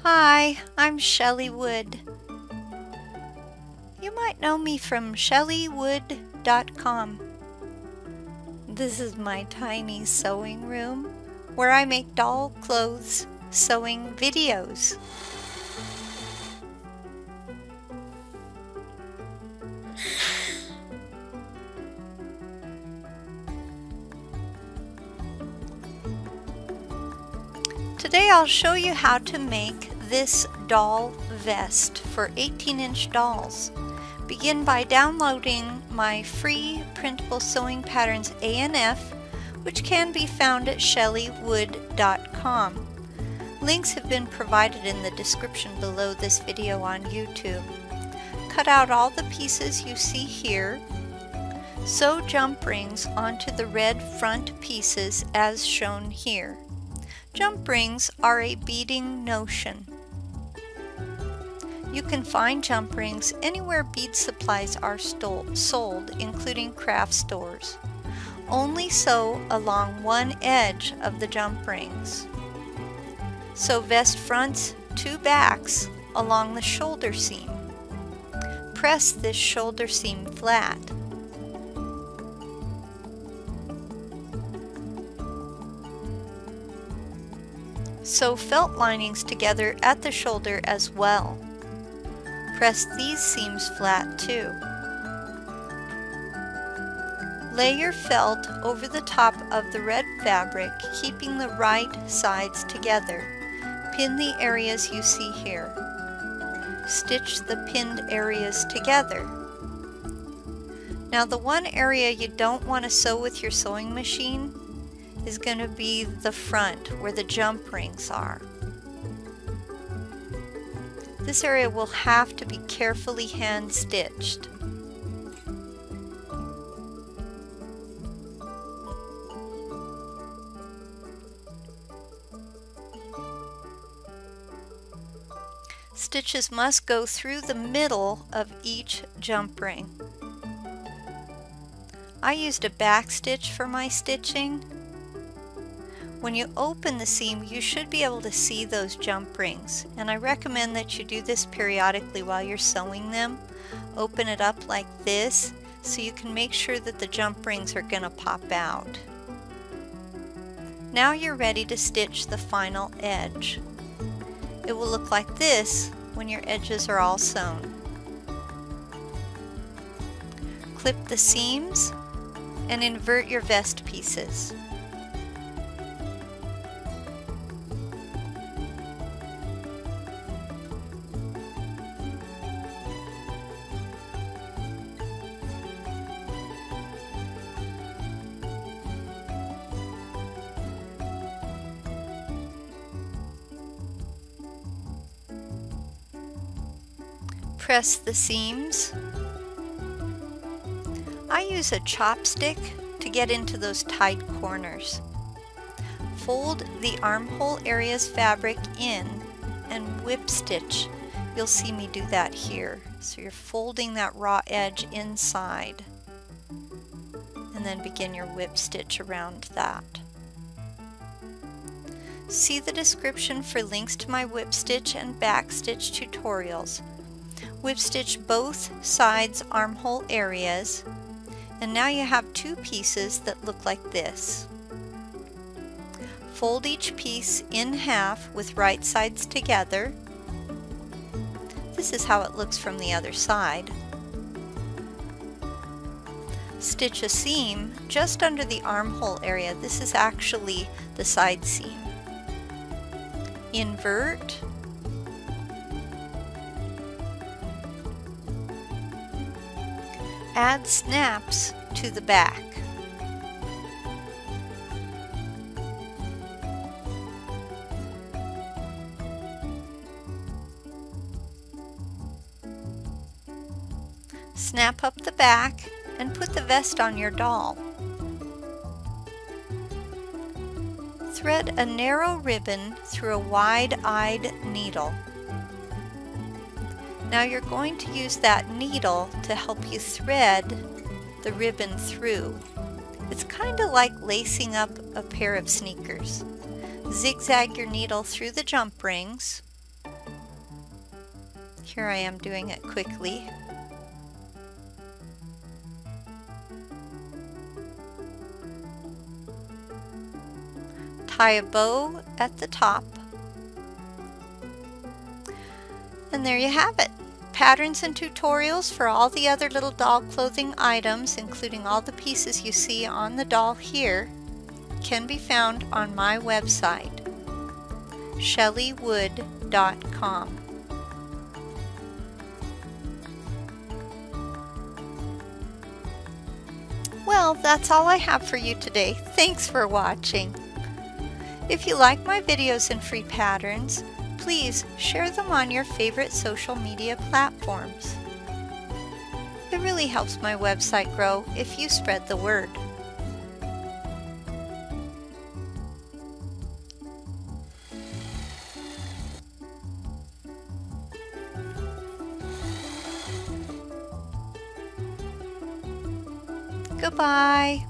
Hi, I'm Shelley Wood. You might know me from shelleywood.com. This is my tiny sewing room where I make doll clothes sewing videos. Today I'll show you how to make this doll vest for 18-inch dolls. Begin by downloading my free printable sewing patterns A and F, which can be found at shelleywood.com. Links have been provided in the description below this video on YouTube. Cut out all the pieces you see here. Sew jump rings onto the red front pieces as shown here. Jump rings are a beading notion. You can find jump rings anywhere bead supplies are sold, including craft stores. Only sew along one edge of the jump rings. Sew vest fronts to backs along the shoulder seam. Press this shoulder seam flat. Sew felt linings together at the shoulder as well. Press these seams flat too. Lay your felt over the top of the red fabric, keeping the right sides together. Pin the areas you see here. Stitch the pinned areas together. Now the one area you don't want to sew with your sewing machine is going to be the front where the jump rings are. This area will have to be carefully hand stitched. Stitches must go through the middle of each jump ring. I used a backstitch for my stitching. When you open the seam, you should be able to see those jump rings, and I recommend that you do this periodically while you're sewing them. Open it up like this so you can make sure that the jump rings are going to pop out. Now you're ready to stitch the final edge. It will look like this when your edges are all sewn. Clip the seams and invert your vest pieces. Press the seams. I use a chopstick to get into those tight corners. Fold the armhole area's fabric in and whip stitch. You'll see me do that here. So you're folding that raw edge inside and then begin your whip stitch around that. See the description for links to my whip stitch and backstitch tutorials. Whip stitch both sides armhole areas, and now you have two pieces that look like this. Fold each piece in half with right sides together. This is how it looks from the other side. Stitch a seam just under the armhole area. This is actually the side seam. Invert. Add snaps to the back. Snap up the back and put the vest on your doll. Thread a narrow ribbon through a wide-eyed needle. Now you're going to use that needle to help you thread the ribbon through. It's kind of like lacing up a pair of sneakers. Zigzag your needle through the jump rings Here I am doing it quickly. Tie a bow at the top. And there you have it. Patterns and tutorials for all the other little doll clothing items, including all the pieces you see on the doll here, can be found on my website, shelleywood.com. Well, that's all I have for you today. Thanks for watching. If you like my videos and free patterns, please share them on your favorite social media platforms. It really helps my website grow if you spread the word. Goodbye.